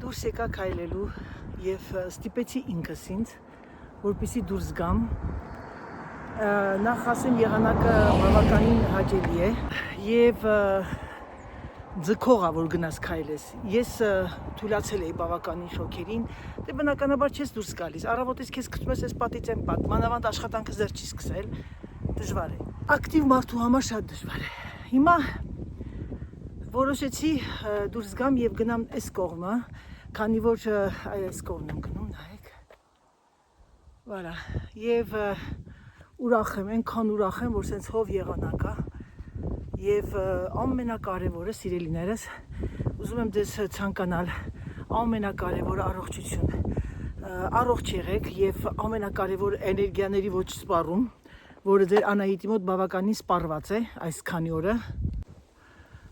դուրս եկա քայլելու եւ ստիպեցի ինքս ինձ, որպեսզի դուրս գամ։ Նախ ասեմ, եղանակը բավականին հաճելի է եւ ձգող է, որ գնաս քայլես։ Ես թույլացել էի բավականին շոկերին, դե բնականաբար չես դուրս գալիս։ Առավոտից քեզ գցում ես պատից են պատ, մանավանդ աշխատանքը դեռ չի սկսել, դժվար է։ Ակտիվ մարդու համար շատ դժվար է։ Հիմա որոշեցի դուրս գամ եւ գնամ այս կողմը, քանի որ այս կողմն եմ գնում, նայեք։ Voilà, եւ ուրախ եմ, այնքան ուրախ եմ, որ սենց հով եղանակ է։ Եվ ամենակարևորը, սիրելիներս, ուզում եմ ձեզ ցանկանալ ամենակարևորը առողջություն։ Առողջ եղեք եւ ամենակարևոր էներգիաների ոչ սպառում, որը ձեր Անահիտի մոտ բավականին սպառված է այս քանի օրը։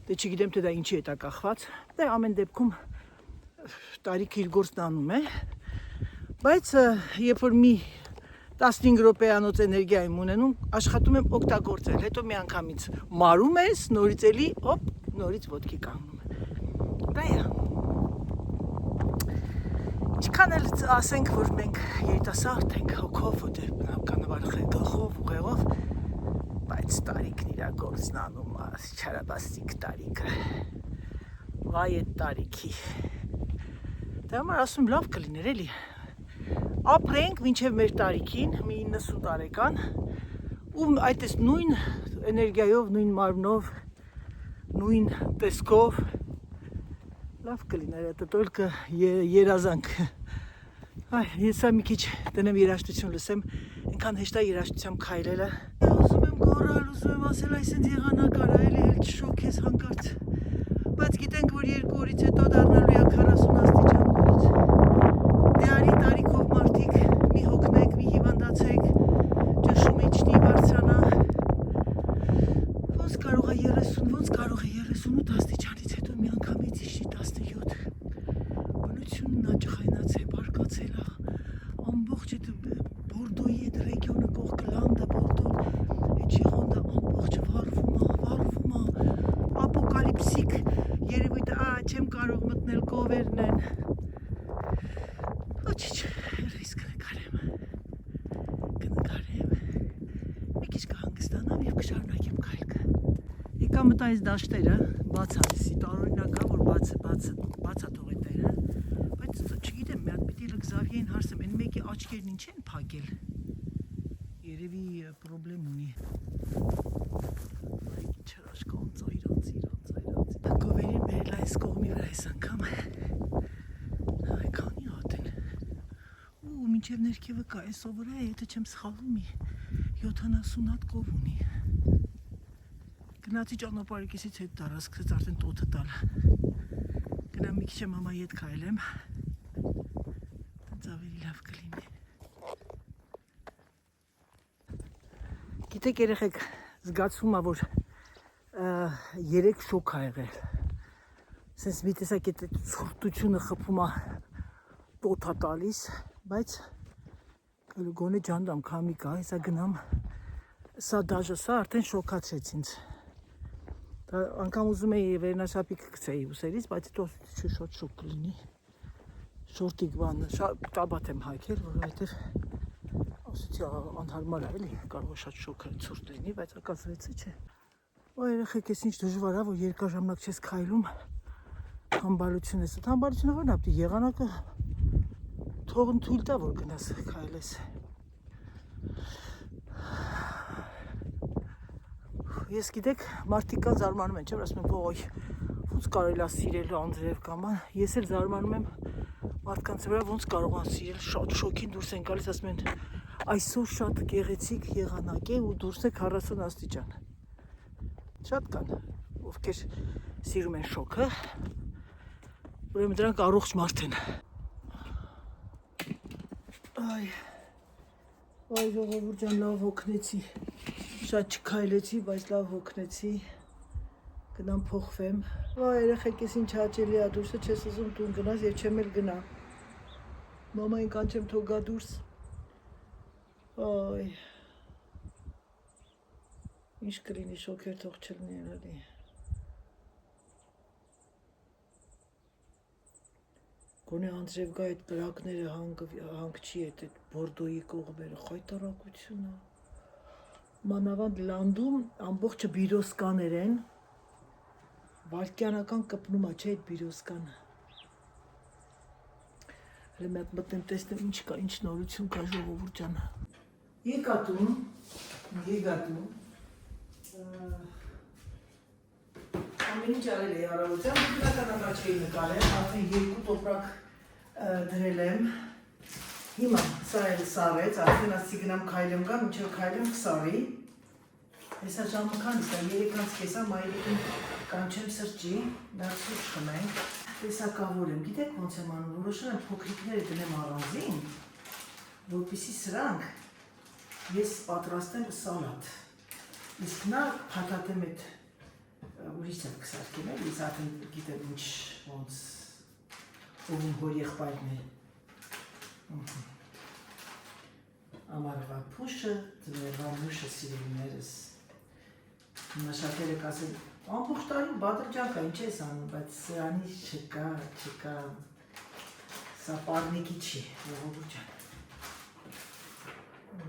Դե չգիտեմ թե դա ինչի է դա կախված, դե ամեն դեպքում տարիքը իր գործն անում է, բայց երբ որ մի 15 րոպեանոց էներգիա եմ ունենում, աշխատում եմ օգտագործել, հետո մի անգամից մարում ես, նորից էլի, հոպ, նորից ոտքի կանգնում է։ Դա է։ Ինչքան էլ ասենք, որ մենք երիտասարդ ենք հոգով, դե բնականաբար գլխով, ուղեղով, բայց տարիքն իր գործն անում է, չարաբաստիկ տարիքը, վայ այդ տարիքի։ Դա համար ասում լավ կլիներ էլի, ապրենք մինչև մեր տարիքին, մի 90 տարեկան, ու այդպես նույն էներգիայով, նույն մարմնով, նույն տեսքով, լավ կլիներ, այդ только երազանք։ Ես մի քիչ տնեմ երաժշտություն լսեմ, այնքան հեշտ է երաժշտությամբ քայլելը։ Ուզում եմ գոռալ, ուզում եմ ասել, այսինքն եղանակ արա, էլի չշոք ես հանկարծ։ Բայց գիտենք, որ 2 օրից հետո դառնալու է 40 աստիճաններից։ Դե արի տարիքով մարդիկ, մի հոգնեք, մի հիվանդացեք, ճնշումը իջնի, բարձրանա։ Ոնց կարող է 30, ոնց կարող է 38 աստիճանից հետո մի անգամից իջնի 17։ Բնությունն աճխայնած է, բարկացել է, ամբողջ այդ Բորդոյի այդ ռեգիոնը կողքը լանդը, Բորդոն, այդ Ժիղոնդը ամբողջ վառվում է, ապոկալիպսիկ երևույթը, չեմ կարող մտնել, կովերն են։ Ոչինչ, ես կնկարեմ, մի քիչ կհանգստանամ եւ կշարունակեմ քայլքը։ Եկա մտա այս դաշտերը, բաց է, տարօրինակ է, որ բաց է թող այդտեղը, բայց չգիտեմ, մի հատ պիտի լգզավիեն հարցեմ, այն մեկի աչքերն ինչ են փակել։ Երևի պրոբլեմ ունի։ Ինչ հրաշքան ծայրանց։ Կովերին բերել այս կողմի վրա այս անգամ։ Այ քանի հատ են։ Ու մինչև ներքևը կա, այսով վրա է, եթե չեմ սխալվում, 70 հատ կով ունի։ Գնացի ճանապարհիկիսից հետ տարա, սկսեց արդեն տոթը տալ։ Գնամ մի քիչ մամայի հետ քայլեմ։ Դից ավելի լավ կլինի։ Գիտեք երեխեք, զգացվում է, որ 3 շոկ ա եղել։ Սենց մի տեսակ այդ ցուրտությունը խփում է տոթ է տալիս, բայց գոնե ջանդամ քամի կա, հեսա գնամ, սա դաժը սա արդեն շոկացրեց ինձ։ Անգամ ուզում էի վերնաշապիկ գցեի ուսերից, բայց հետո շատ շոկ կլինի։ Շորտիկ բանը, տաբատ եմ հայքել, որովհետև ասեցի անհարմար է, էլի, կարող է շատ շոկ ցուրտ լինի, բայց ակասվեցի չէ։ Ու երեխեք, ես ինչ դժվար է, որ երկար ժամանակ չես քայլում, թամբարություն ես, թամբարությունը ո՞րն է, պիտի եղանակը թողն թույլ տա, որ գնաս քայլես։ Ես գիտեք, մարդիկ կան զարմանում են, չէ՞, որ ասում են, ոյ, ոնց կարելի է սիրել անձրև կամ, ես էլ զարմանում եմ մարդկանց վրա, ոնց կարող են սիրել, շատ շոկին դուրս են գալիս, ասում են, այսօր շատ գեղեցիկ եղանակ է ու դուրս է 40 աստիճան։ Շատ կան, ովքեր սիրում են շոկը, ուրեմն դրանք առողջ մարդ են։ Այ ժողովուրդ ջան, լավ հոգնեցի, շատ չքայլեցի, բայց լավ հոգնեցի, գնամ փոխվեմ։ Երեխեք, ես ինչ հաճելի է, դուրսը չես ուզում տուն գնաս եւ չեմ էլ գնա։ Մամային կանչեմ թող գա դուրս։ Այ ինչ կլինի, շոկեր թող չլինի էլի։ Գոնե Անդրևկա այդ կրակները հանգչի այդ բորդոյի կողմերը խայտարակություն է։ Մանավանդ լանդում ամբողջը բիրոսկաներ են, վարկյանական կպնում է, չէ այդ բիրոսկանը։ Հələ մի հատ մտնեմ տեսնեմ ինչ կա, ինչ նորություն կա ժողովուրդ ջան։ Եկատում։ Ամեն ինչ արել էի առավոտյան, բնականաբար չէի նկարել, արդեն 2 տոպրակ դրել եմ։ Հիմա սա էլ սարեց, արդեն ասի գնամ քայլեմ գա, մինչև քայլեմ կսարի։ Հեսա ժամը քանից է, 3:30 մայրիկին կանչեմ սրճի, դա սուրճ խմենք։ Տեսակավոր եմ, գիտեք ոնց եմ անում, որոշել եմ փոքրիկները դնեմ առանձին, որպեսզի սրանք ես պատրաստեմ սալատ։ Իսկ նա փաթաթեմ այդ ուրիշ եմ կսարկեմ էլ, ես արդեն գիտեմ ինչ ոնց ում հոր եղբայրն է։ Ամառվա փուշը, ձմեռվա մուշը սիրելիներս։ Հիմա շատերը կասեն, ամբողջ տարին բադրջան կա, ինչ ես անում, բայց սրանից չկա, սա պարնիկի չի, ժողովուրդ ջան։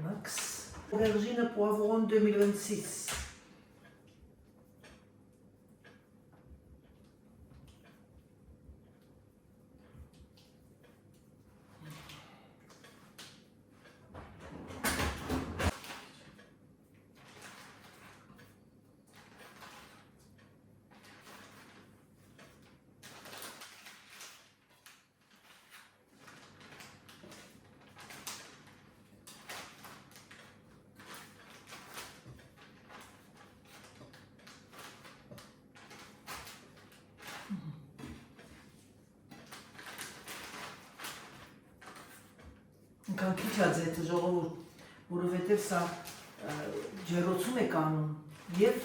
Max. Aubergine poivron 2026. Կան քիչ է ձեթը ժողովուրդ, որովհետև սա ջեռոցում է կանում և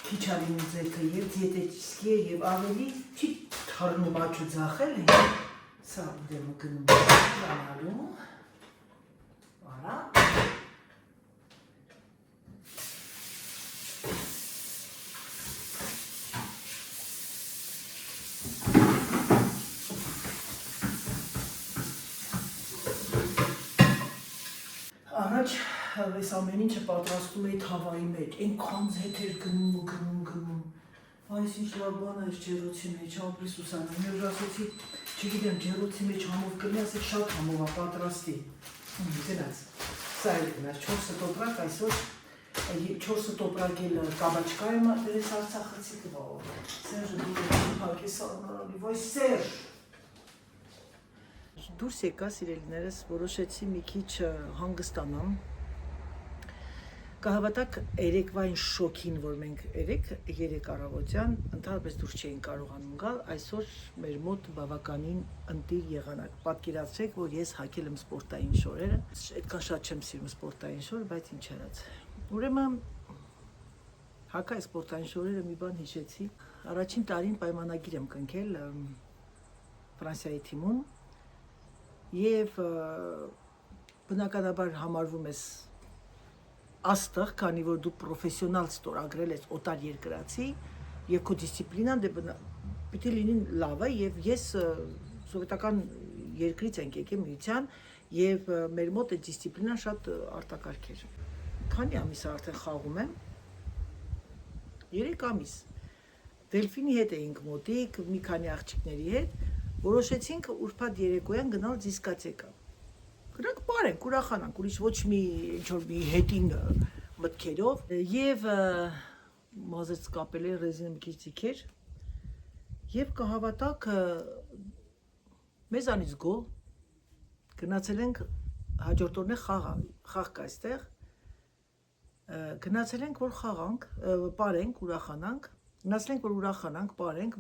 քիչ է լինում ձեթը և դիետետическի է և ավելի չի թարնում աչու ձախել է, սա ուդեմ գնում անալու, արա։ Առաջ ես ամեն ինչը պատրաստում էի թավայի մեջ, այնքան ձեթ էր գնում, այս ինչ լավ բան է ջեռոցի մեջ, ապրի Սուսանա, մեր ասեցի, չգիտեմ, ջեռոցի մեջ համով կլինի, ասեք շատ համով է պատրաստի, գնաց, սա էլ գնաց, 4 տոպրակ այսօր, 4 տոպրակ էլ կաբաչկա եմ դրես Արցախացի կվաղով, Սերժը դու հակես արնարալի, ոյ Սերժ, դուրս եկա սիրելիներս, որոշեցի մի քիչ հանգստանամ, կհավատակ երեկվային շոքին, որ մենք 3 առավոտյան ընդհանրապես դուրս չէին կարողանում գալ, այսօր մեր մոտ բավականին ընտիր եղանակ, պատկերացրեք, որ ես հագել եմ սպորտային շորերը, այդքան շատ չեմ սիրում սպորտային շոր, բայց ինչ արած, ուրեմն հակա սպորտային շորերը մի բան հիշեցի, առաջին տարին պայմանագիր եմ կնքել Ֆրանսիայի թիմում, և բնականաբար համարվում ես աստղ, քանի որ դու պրոֆեսիոնալ ստորագրել ես օտար երկրացի և քո դիսցիպլինան պիտի լինի լավը և ես սովետական երկրից ենք եկել միության և մեր մոտ այդ դիսցիպլինան շատ արտակարգ էր։ Քանի ամիս արդեն խաղում եմ, 3 ամիս, Դելֆինի հետ էինք մոտիկ, մի քանի աղջիկների հետ, որոշեցինք ուրբաթ երեկոյան գնալ դիսկոտեկա։ Գնանք պարենք, ուրախանանք, ուրիշ ոչ մի ինչ-որ մի հետին մտքերով և մազերս կապել է ռեզինը մի քիչ ձիգեր և կհավատաք մեզանից գոհ գնացել ենք հաջորդ օրն է խաղ կա այստեղ գնացել ենք որ խաղանք, պարենք, ուրախանանք, գնացել ենք որ ուրախանանք, պարենք,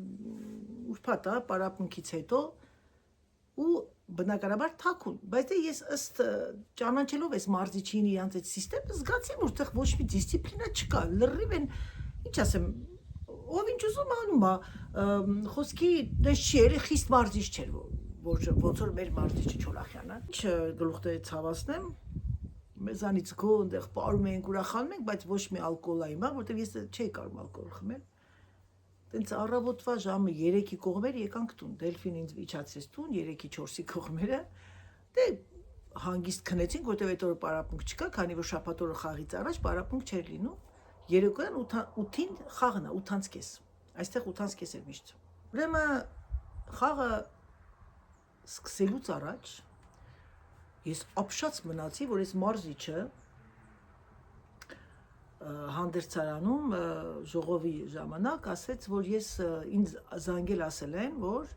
ուրբաթ է, պարապմունքից հետո ու բնականաբար թաքուն, բայց ես ըստ ճանաչելով այս մարզիչին իրանց այդ սիստեմը զգացի, որտեղ ոչ մի դիսցիպլինա չկա, լրիվ են, ինչ ասեմ, ով ինչ ուզում անում է, խոսքի դες չի, երի խիստ մարզիչ չէր, ոնց որ մեր մարզիչը Չոլախյանը, ինչ գլուխները ցավացնեմ, մեզանից գոհ այնտեղ պարում ենք, ուրախանում ենք, բայց ոչ մի ալկոհոլ է հիմա, որտեղ ես չէի կարող ալկոհոլ խմել, Տենց առավոտվա ժամը 3-ի կողմերը եկանք տուն, Դելֆին ինձ իջացրեց տուն, 3-ի 4-ի կողմերը, դե հանգիստ քնեցինք, որտեղ այդ օրը պարապմունք չկա, քանի որ շաբաթ օրը խաղից առաջ պարապմունք չէր լինում, երեկոյան 8-ին խաղն է, 8:30, այստեղ 8:30 էր միշտ, ուրեմն խաղը սկսելուց առաջ ես ապշած մնացի, որ այս մարզիչը հանդերձարանում ժողովի ժամանակ ասեց, որ ես ինձ զանգել ասել են, որ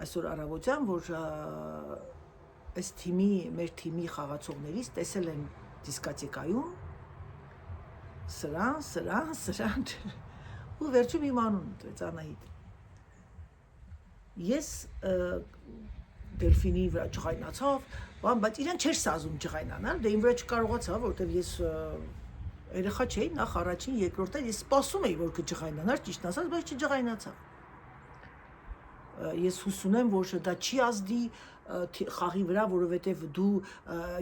այսօր առավոտյան, որ այս թիմի, մեր թիմի խաղացողներից տեսել են դիսկոտեկայում սրան ու վերջում իմ անունը տվեց Անահիտ։ Ես Դելֆինի վրա ջղայնացավ, բայց իրեն չէր սազում ջղայնանալ, դե իմ վրա չկարողացավ, որտեղ ես երեխա չէի, նախ առաջին, երկրորդը ես սպասում էի, որ կջղայնանար, ճիշտ ասած, բայց չջղայնացավ։ Ես հուսում եմ, որ դա չի ազդի խաղի վրա, որովհետև դու,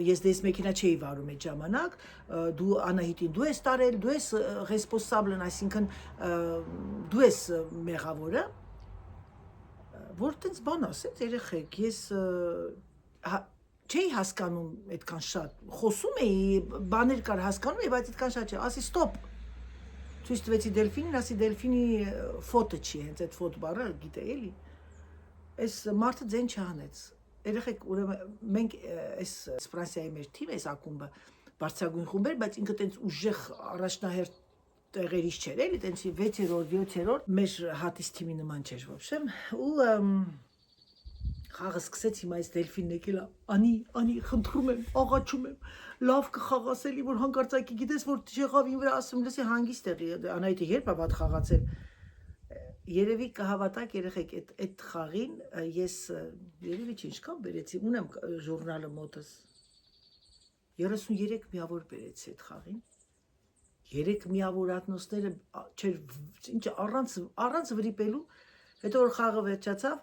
ես դες մեքենա չէի վարում այդ ժամանակ, դու Անահիտին դու ես տարել, դու ես ռեսպոնսաբլն, այսինքն դու ես մեղավորը, որ տենց բան ասեց երեխեք, ես չէի հասկանում այդքան շատ, խոսում էի, բաներ կար հասկանում էի, բայց այդքան շատ չէ, ասի ստոպ, ցույց տվեցի Դելֆինին, ասի Դելֆինի ֆոտո չի, հենց այդ ֆոտ բառը գիտե էլի, այս մարդը ձեն չհանեց, երեխեք, ուրեմն մենք այս Ֆրանսիայի մեր թիմը, այս ակումբը բարձրագույն խումբ էր, բայց ինքը տենց ուժեղ առաջնահերթ տեղերից չէր, էլի տենց 6-րդ, 7-րդ մեր հատիս թիմի նման չէր ոբշեմ, ու խաղը սկսեց, հիմա այս Դելֆինն եկել է, անի, խնդրում եմ, աղաչում եմ, լավ կխաղաս էլի, որ հանկարծակի գիտես, որ եղավ իմ վրա ասում, լսի հանգիստ եղի, Անահիտը երբ է վատ խաղացել, երևի կհավատակ երեխեք, այդ խաղին ես երևի չի ինչքան բերեցի, ունեմ ժուրնալը մոտս, 33 միավոր բերեցի այդ խաղին, 3 միավոր ատնոսները առանց վրիպելու, հետո որ խաղը վերջացավ,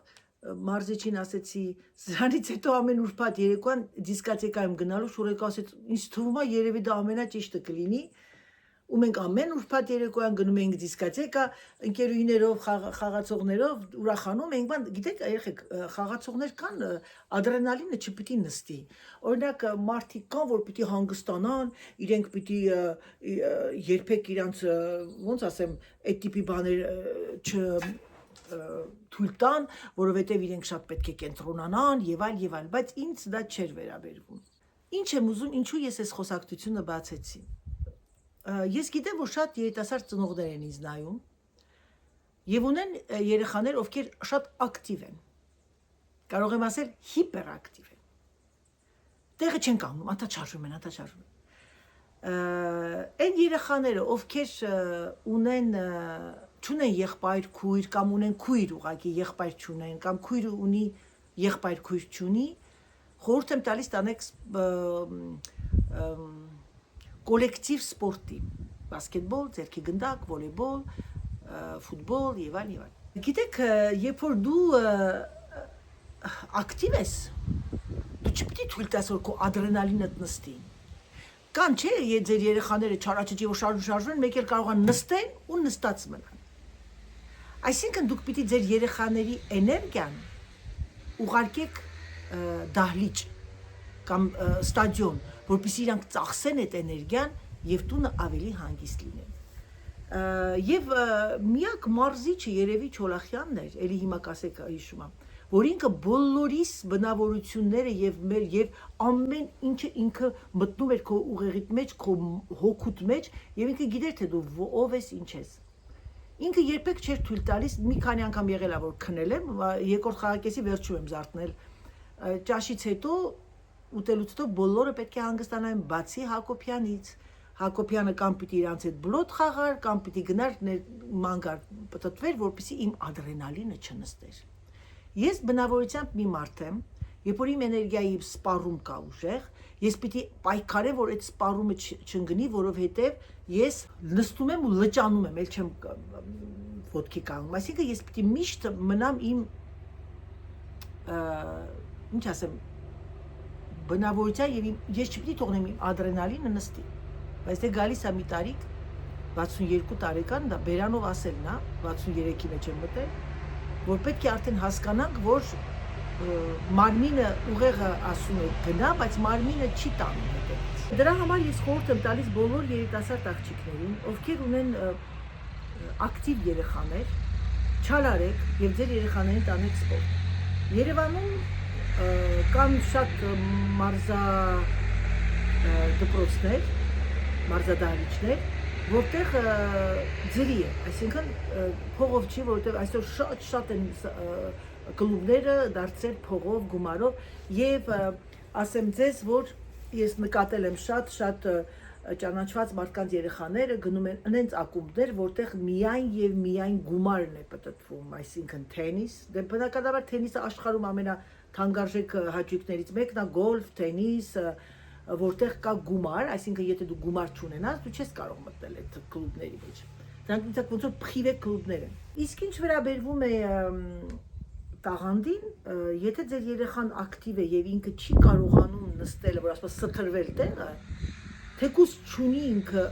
մարզիչին ասեցի, սրանից հետո ամեն ուրբաթ երեկոյան դիսկոտեկայում գնալու շուրեկը ասեց, ինձ թվում է երևի դա ամենաճիշտը կլինի, ու մենք ամեն ուրբաթ երեկոյան գնում էինք դիսկոտեկա, ընկերուհիներով, խաղացողներով, ուրախանում էինք, բան, գիտեք, երեխեք, խաղացողներ կան, ադրենալինը չպիտի նստի։ Օրինակ, մարդիկ կան, որ պիտի հանգստանան, իրենք պիտի երբեք իրանց, ոնց ասեմ, այդ տիպի բաներ թույլ տան, որովհետև իրենք շատ պետք է կենտրոնանան եւ այլ, բայց ինձ դա չէր վերաբերվում։ Ինչ եմ ուզում, ինչու ես այս խոսակցությունը բացեցի։ Ես գիտեմ, որ շատ երիտասարդ ծնողներ են ինձ նայում եւ ունեն երեխաներ, ովքեր շատ ակտիվ են։ Կարող եմ ասել հիպերակտիվ են։ Տեղը չեն կանգնում, անդաչարժում են։ Այն երեխաները, ովքեր չունեն եղբայր քույր կամ ունեն քույր ուղղակի եղբայր չունեն կամ քույրը ունի եղբայր քույր չունի, խորհուրդ եմ տալիս տանեք կոլեկտիվ սպորտի, բասկետբոլ, ձեռքի գնդակ, վոլեյբոլ, ֆուտբոլ եւ այլն։ Գիտեք, երբ որ դու ակտիվ ես, դու չպիտի թույլ տաս, որ քո ադրենալինդ նստի։ Կան չէ, ձեր երեխաները չարաճճի որ շարժվում են, մեկ էլ կարող են նստեն ու նստած մնան։ Այսինքն դուք պիտի ձեր երեխաների էներգիան ուղարկեք դահլիճ կամ ստադիոն, որպեսզի իրանք ծախսեն այդ էներգիան եւ տունը ավելի հանգիստ լինեն։ Եվ միակ մարզիչը երևի Չոլախյանն էր, ելի հիմա կասեք հիշում եմ, որ ինքը բոլորիս բնավորությունները եւ ամեն ինչը ինքը մտնում էր քո ուղեղիդ մեջ, քո հոգուտ մեջ եւ ինքը գիտեր թե դու ով ես, ինչ ես։ Ինքը երբեք չէր թույլ տալիս, մի քանի անգամ եղել է որ քնել եմ, երկրորդ խաղակեսի վերջում եմ զարթնել։ Ճաշից հետո ուտելուց հետո բոլորը պետք է հանգստանային բացի Հակոբյանից։ Հակոբյանը կամ պիտի իրանց հետ բլոտ խաղար, կամ պիտի գնար մանգար պտտվեր, որպեսզի իմ ադրենալինը չնստեր։ Ես բնավորությամբ մի մարդ եմ, երբ որ իմ էներգիայի սպառում կա ուժեղ, ես պիտի պայքարեմ, որ այդ սպառումը չընկնի, որովհետև ես նստում եմ ու լճանում եմ, ել չեմ ոտքի կանգնում։ Այսինքն ես պիտի միշտ մնամ իմ ինչ ասեմ, բնավորության եւ ես չպիտի թողնեմ իմ ադրենալինը նստի։ Բայց դե գալիս է մի տարիք, 62 տարեկան դա բերանով ասելն է, 63-ի մեջ եմ մտել, որ պետք է արդեն հասկանանք, որ մարմինը ուղեղը ասում է գնա, բայց մարմինը չի տանում հետևից։ Դրա համար ես խորհուրդ եմ տալիս բոլոր երիտասարդ աղջիկներին, ովքեր ունեն ակտիվ երեխաներ, չարարեք եւ ձեր երեխաներին տանեք սպորտ։ Երևանում կան շատ մարզա դպրոցներ, մարզադահլիճներ, որտեղ ձրի է, այսինքն փողով չի, որտեղ այսօր շատ են կլուբները դարձել փողով, գումարով եւ ասեմ ձեզ, որ ես նկատել եմ շատ ճանաչված մարդկանց երեխաները գնում են այնց ակումբներ, որտեղ միայն եւ միայն գումարն է պատտվում, այսինքն թենիս, դե բնականաբար թենիսը աշխարհում ամենաթանկարժեք հաճույքներից մեկն է, գոլֆ, թենիս, որտեղ կա գումար, այսինքն եթե դու գումար չունենաս, դու չես կարող մտնել այդ կլուբների մեջ։ Դրանք ոնց որ փրիվե կլուբներ են։ Իսկ ինչ վերաբերվում է տաղանդին, եթե ձեր երեխան ակտիվ է եւ ինքը չի կարողանում նստել, որ ասես սթրվել տեղը, թեկուզ չունի ինքը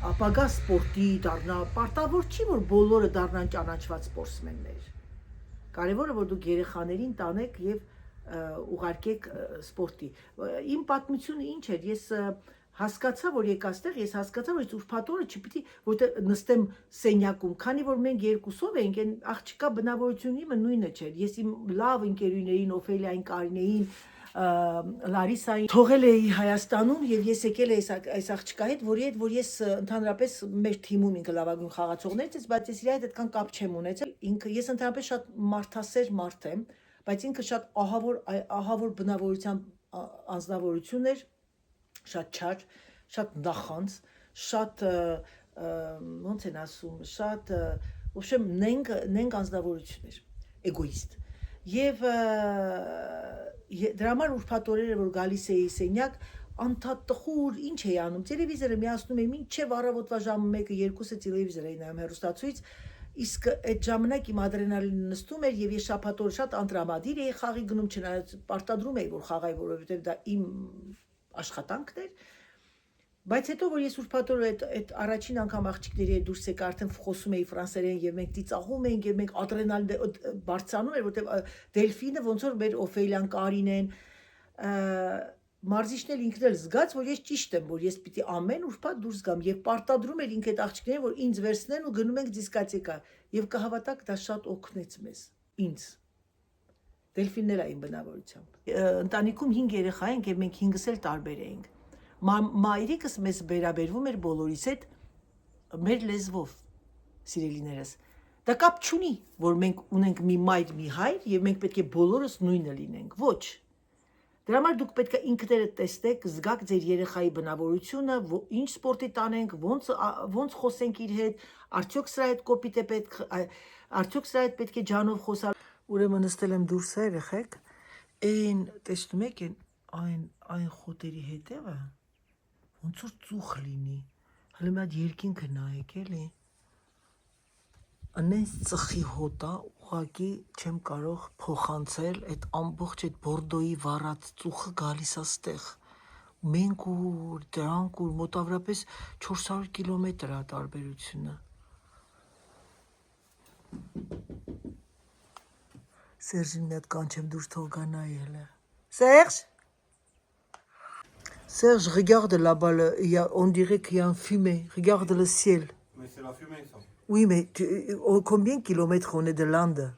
ապագա սպորտի դառնա, պարտավոր չի որ բոլորը դառնան ճանաչված սպորտսմեններ։ Կարևորը որ դուք երեխաներին տանեք եւ ուղարկեք սպորտի։ Իմ պատմությունը ինչ էր, ես հասկացա, որ եկաստեղ, ես հասկացա, որ ուրբաթ օրը չպիտի որտեղ նստեմ սենյակում, քանի որ մենք երկուսով էինք, այն աղջկա բնավորությունն իմը նույնը չէր։ Ես իմ լավ ընկերուներին, Օֆելիային, Կարինեին, Լարիսային թողել էի Հայաստանում եւ ես եկել էի այս աղջկա հետ, որի հետ որ ես ընդհանրապես մեր թիմում ինքը լավագույն խաղացողներից ես, բայց ես իր հետ այդքան կապ չեմ ունեցել։ Ինքը ես ընդհանրապես շատ մարդասեր մարդ եմ, բայց ինքը շատ ահավոր բնավորության անձնավորություն էր, շատ չար, շատ նախանձ, շատ ոնց են ասում, շատ ոբշեմ նենք անձնավորություն էր, էգոիստ։ Եվ դրա համար ուրբաթ օրերը որ գալիս էի սենյակ, անդադխուր ինչ էի անում, տելևիզորը միացնում էի, մինչև առավոտվա ժամը 1-2-ը տելևիզոր էի նայում հեռուստացույց, իսկ այդ ժամանակ իմ ադրենալինը նստում էր եւ ես շաբաթ օրը շատ անտրամադիր էի խաղի գնում, չնայած պարտադրում էի որ խաղայի, որովհետեւ դա իմ աշխատանքն էր, բայց հետո որ ես ուրբաթ օրը այդ առաջին անգամ աղջիկների հետ դուրս եկա, արդեն խոսում էի ֆրանսերեն եւ մենք ծիծաղում էինք եւ մենք ադրենալին բարձրանում էր, որովհետեւ Դելֆինը ոնց որ մեր Օֆելիան, Կարինեն, մարզիչն էլ ինքն էլ զգաց, որ ես ճիշտ եմ, որ ես պիտի ամեն ուրբաթ դուրս գամ եւ պարտադրում էր ինքը այդ աղջիկներին, որ ինձ վերցնեն ու գնում ենք դիսկոտեկա եւ կհավատաք դա շատ օգնեց մեզ, ինձ։ Դելֆինն էլ այն բնավորությամբ։ Ընտանիքում 5 երեխա ենք եւ մենք 5-ս էլ տարբեր էինք։ Մայրիկս մեզ վերաբերվում էր բոլորիս հետ մեր լեզվով, սիրելիներս։ Դա կապ չունի, որ մենք ունենք մի մայր, մի հայր եւ մենք պետք է բոլորս նույնը լինենք։ Ոչ։ Դրա համար դուք պետք է ինքներդ տեսնեք, զգաք ձեր երեխայի բնավորությունը, ինչ սպորտի տանենք, ոնց խոսենք իր հետ, արդյոք սրա հետ կոպիտ է պետք, արդյոք սրա հետ պետք է ջանով խոսալ։ Ուրեմն նստել եմ դուրս երեխեք, այն տեսնում եք այն խոտերի հետևը, ոնց որ ծուխ լինի, հələ մի հատ երկինքը նայեք էլի։ Անենց ծխի հոտա ուղղակի չեմ կարող փոխանցել այդ ամբողջ այդ բորդոյի վառած ծուխը գալիս է ստեղ։ Մենք ու դրանք ու մոտավորապես 400 կիլոմետր է տարբերությունը։ Սերժին մի հատ կանչեմ դուրս թող գա նայել է։ Serge? Serge, regarde là-bas, on dirait qu'il y a un fumée. Regarde le ciel. Mais c'est la fumée, ça. Oui, mais combien de kilomètres on est de l'Inde?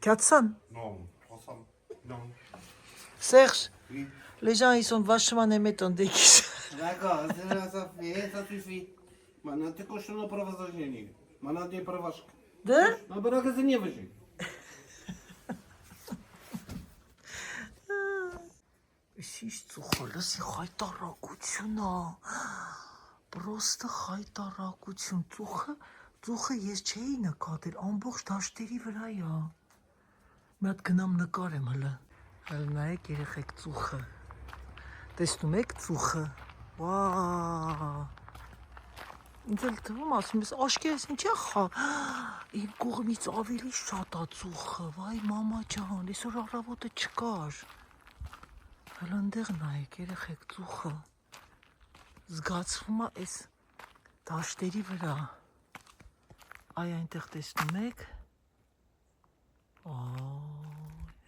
400? Non, 300. Non. Serge, Oui. les gens ils sont vachement aimés ton déguisement. D'accord, ça suffit. Maintenant, ты кушаешь на провозложение. Maintenant, ты провашка. Да? На барагазе не выжи. Ինչ ծուխը, լսի խայտարակությունա, պրոստը խայտարակություն, ծուխը ես չէի նկատել, ամբողջ դաշտերի վրա է, մի հատ գնամ նկարեմ հլը, հլ նայեք երեխեք ծուխը, տեսնում եք ծուխը, վա, ինձ էլ թվում ասում ես, աշկերս ինչ է խա, իմ կողմից ավելի շատ է ծուխը, վայ մամա ջան, այսօր առավոտը չկար, հələ ընդեղ նայեք երեխեք ծուխը, զգացվում է այս Դաշտերի վրա։ Այ այնտեղ տեսնում եք։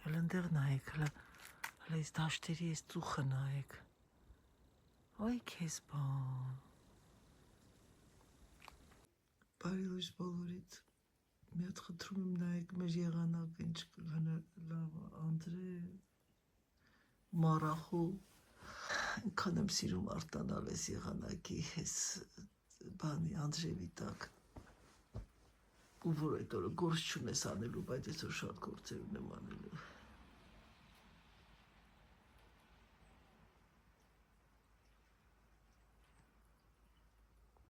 Հələ ընդեղ նայեք, հələ այս դաշտերի այս ծուխը նայեք։ Այ քեզ բան։ Բարի լույս բոլորիդ։ Մի հատ խնդրում եմ նայեք մեր եղանակը ինչ լավ Անդրե Մարախու այնքան եմ սիրում արտանալ այս եղանակի այս բանի Անդրեևի տակ ու որ այդ օրը գործ չունես անելու, բայց այսօր շատ գործեր ունեմ անելու։